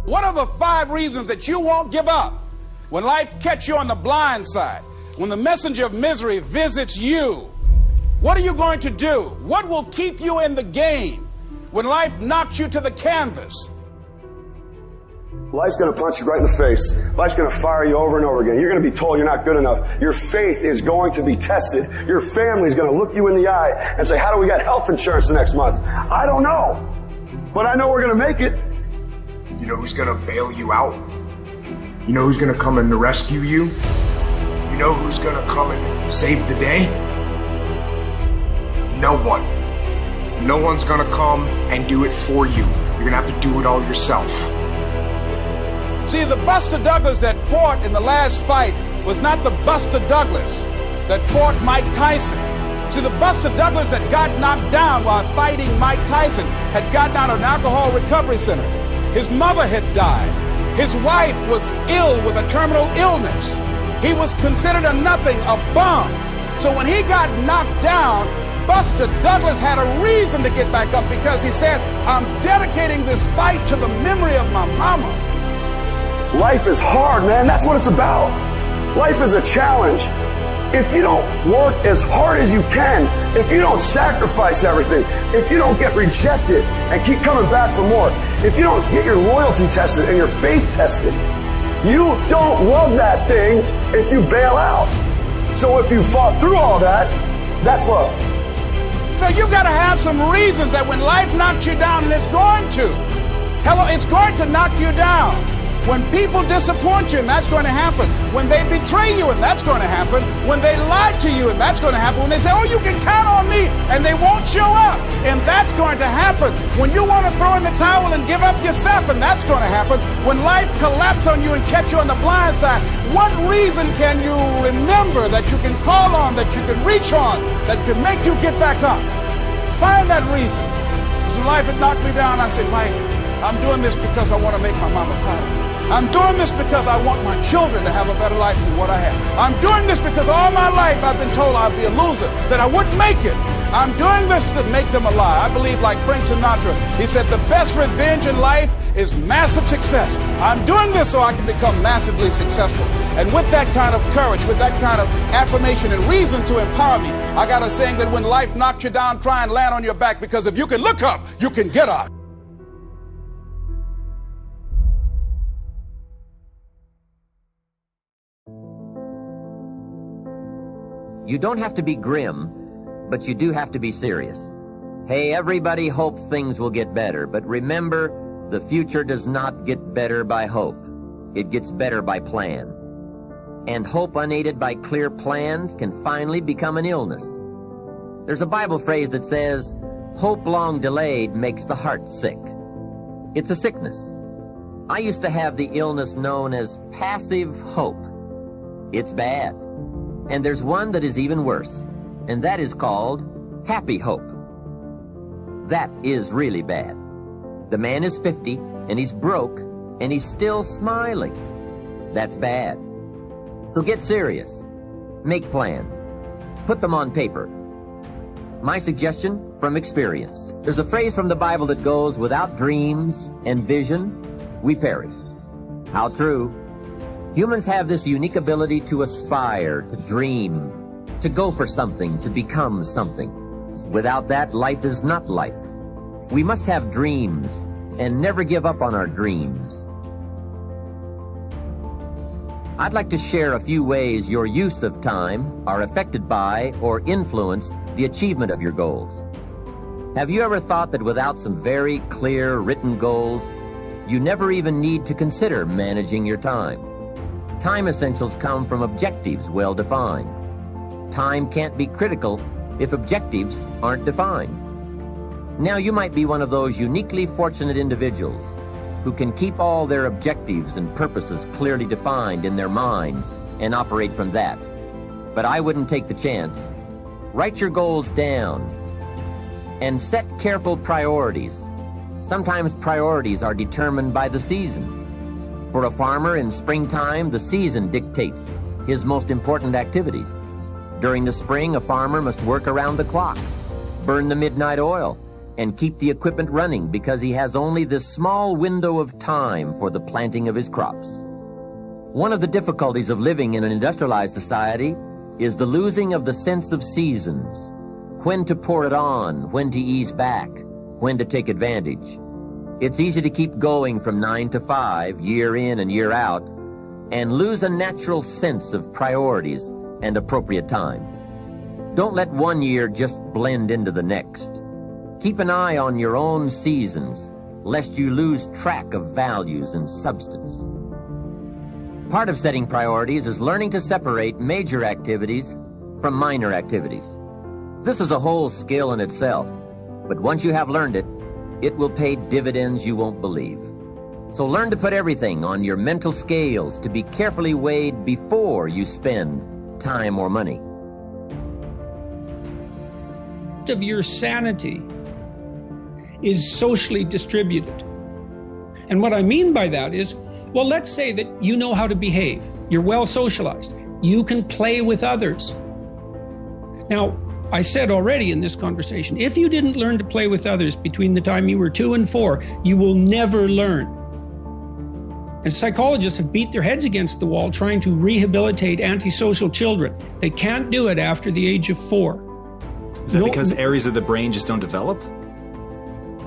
What are the 5 reasons that you won't give up when life catches you on the blind side? When the messenger of misery visits you, what are you going to do? What will keep you in the game when life knocks you to the canvas? Life's going to punch you right in the face. Life's going to fire you over and over again. You're going to be told you're not good enough. Your faith is going to be tested. Your family's going to look you in the eye and say, how do we get health insurance the next month? I don't know. But I know we're going to make it. You know who's going to bail you out? You know who's going to come and rescue you? You know who's going to come and save the day? No one. No one's going to come and do it for you. You're going to have to do it all yourself. See, the Buster Douglas that fought in the last fight was not the Buster Douglas that fought Mike Tyson. See, the Buster Douglas that got knocked down while fighting Mike Tyson had gotten out of an alcohol recovery center. His mother had died. His wife was ill with a terminal illness. He was considered a nothing, a bum. So when he got knocked down, Buster Douglas had a reason to get back up because he said, I'm dedicating this fight to the memory of my mama. Life is hard, man. That's what it's about. Life is a challenge. If you don't work as hard as you can, if you don't sacrifice everything, if you don't get rejected and keep coming back for more, if you don't get your loyalty tested and your faith tested, you don't love that thing if you bail out. So if you fought through all that, that's love. So you got to have some reasons that when life knocks you down, and it's going to. Hello, it's going to knock you down. When people disappoint you, and that's going to happen. When they betray you, and that's going to happen. When they lie to you, and that's going to happen. When they say, oh, you can count on me, and they won't show up, and that's going to happen. When you want to throw in the towel and give up yourself, and that's going to happen. When life collapses on you and catch you on the blind side, what reason can you remember that you can call on, that you can reach on, that can make you get back up? Find that reason. Because when life had knocked me down, I said, life, I'm doing this because I want to make my mama proud of me. I'm doing this because I want my children to have a better life than what I have. I'm doing this because all my life I've been told I'd be a loser, that I wouldn't make it. I'm doing this to make them a lie. I believe like Frank Sinatra, he said the best revenge in life is massive success. I'm doing this so I can become massively successful. And with that kind of courage, with that kind of affirmation and reason to empower me, I got a saying that when life knocks you down, try and land on your back, because if you can look up, you can get up. You don't have to be grim, but you do have to be serious. Hey, everybody hopes things will get better, but remember, the future does not get better by hope. It gets better by plan. And hope unaided by clear plans can finally become an illness. There's a Bible phrase that says, hope long delayed makes the heart sick. It's a sickness. I used to have the illness known as passive hope. It's bad. And there's one that is even worse, and that is called happy hope. That is really bad. The man is 50, and he's broke, and he's still smiling. That's bad. So get serious. Make plans. Put them on paper. My suggestion from experience. There's a phrase from the Bible that goes, without dreams and vision, we perish. How true. Humans have this unique ability to aspire, to dream, to go for something, to become something. Without that, life is not life. We must have dreams and never give up on our dreams. I'd like to share a few ways your use of time are affected by or influence the achievement of your goals. Have you ever thought that without some very clear written goals, you never even need to consider managing your time? Time essentials come from objectives well defined. Time can't be critical if objectives aren't defined. Now you might be one of those uniquely fortunate individuals who can keep all their objectives and purposes clearly defined in their minds and operate from that. But I wouldn't take the chance. Write your goals down and set careful priorities. Sometimes priorities are determined by the season. For a farmer in springtime, the season dictates his most important activities. During the spring, a farmer must work around the clock, burn the midnight oil, and keep the equipment running because he has only this small window of time for the planting of his crops. One of the difficulties of living in an industrialized society is the losing of the sense of seasons, when to pour it on, when to ease back, when to take advantage. It's easy to keep going from 9 to 5, year in and year out, and lose a natural sense of priorities and appropriate time. Don't let one year just blend into the next. Keep an eye on your own seasons, lest you lose track of values and substance. Part of setting priorities is learning to separate major activities from minor activities. This is a whole skill in itself, but once you have learned it, it will pay dividends you won't believe. So learn to put everything on your mental scales to be carefully weighed before you spend time or money. Of your sanity is socially distributed. And what I mean by that is, well, let's say that you know how to behave. You're well socialized. You can play with others. Now, I said already in this conversation, if you didn't learn to play with others between the time you were 2 and 4, you will never learn. And psychologists have beat their heads against the wall trying to rehabilitate antisocial children. They can't do it after the age of 4. Is that because areas of the brain just don't develop?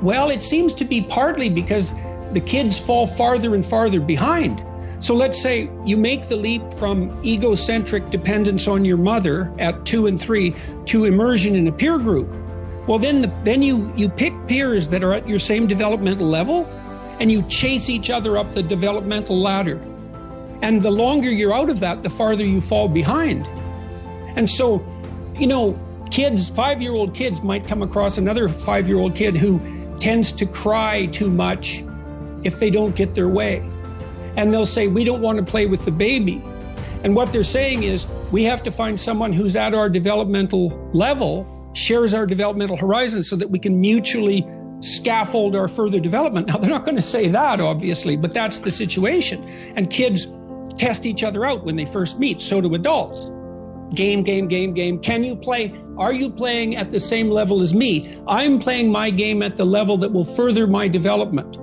Well, it seems to be partly because the kids fall farther and farther behind. So let's say you make the leap from egocentric dependence on your mother at 2 and 3 to immersion in a peer group. Well, then you pick peers that are at your same developmental level, and you chase each other up the developmental ladder. And the longer you're out of that, the farther you fall behind. And so, kids, 5-year-old kids might come across another 5-year-old kid who tends to cry too much if they don't get their way. And they'll say, we don't want to play with the baby. And what they're saying is, we have to find someone who's at our developmental level, shares our developmental horizon, so that we can mutually scaffold our further development. Now, they're not going to say that, obviously, but that's the situation. And kids test each other out when they first meet. So do adults. Game. Can you play? Are you playing at the same level as me? I'm playing my game at the level that will further my development.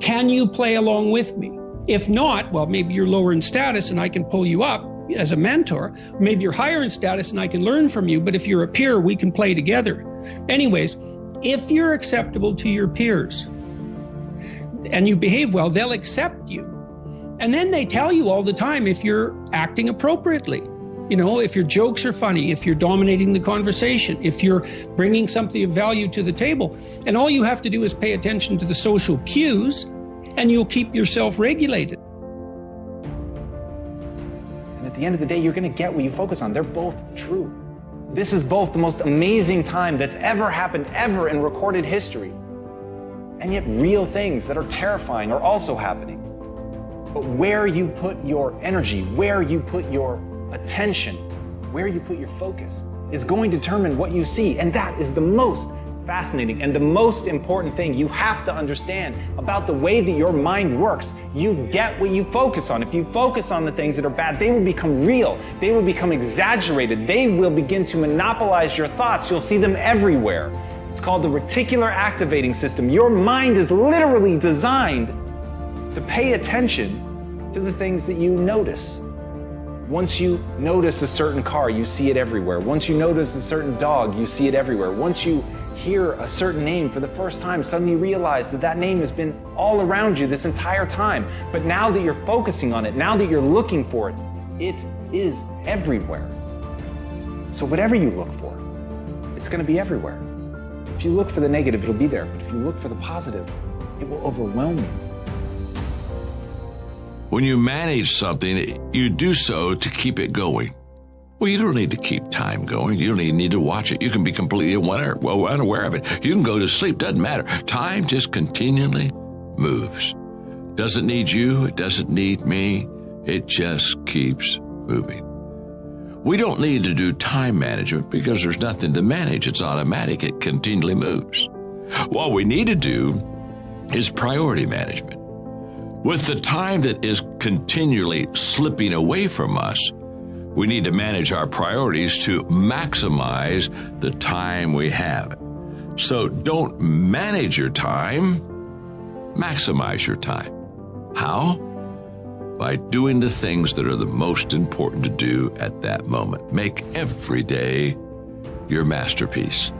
Can you play along with me? If not, well, maybe you're lower in status and I can pull you up as a mentor. Maybe you're higher in status and I can learn from you. But if you're a peer, we can play together. Anyways, if you're acceptable to your peers and you behave well, they'll accept you. And then they tell you all the time if you're acting appropriately. If your jokes are funny, if you're dominating the conversation, if you're bringing something of value to the table. And all you have to do is pay attention to the social cues, and you'll keep yourself regulated. And at the end of the day, you're going to get what you focus on. They're both true. This is both the most amazing time that's ever happened, ever in recorded history. And yet real things that are terrifying are also happening. But where you put your energy, where you put your attention, where you put your focus, is going to determine what you see. And that is the most fascinating and the most important thing you have to understand about the way that your mind works. You get what you focus on. If you focus on the things that are bad, they will become real. They will become exaggerated. They will begin to monopolize your thoughts. You'll see them everywhere. It's called the reticular activating system. Your mind is literally designed to pay attention to the things that you notice. Once you notice a certain car, you see it everywhere. Once you notice a certain dog, you see it everywhere. Once you hear a certain name for the first time, suddenly you realize that that name has been all around you this entire time. But now that you're focusing on it, now that you're looking for it, it is everywhere. So whatever you look for, it's going to be everywhere. If you look for the negative, it'll be there. But if you look for the positive, it will overwhelm you. When you manage something, you do so to keep it going. Well, you don't need to keep time going. You don't even need to watch it. You can be completely unaware of it. You can go to sleep. Doesn't matter. Time just continually moves. Doesn't need you. It doesn't need me. It just keeps moving. We don't need to do time management because there's nothing to manage. It's automatic. It continually moves. What we need to do is priority management. With the time that is continually slipping away from us, we need to manage our priorities to maximize the time we have. So don't manage your time, maximize your time. How? By doing the things that are the most important to do at that moment. Make every day your masterpiece.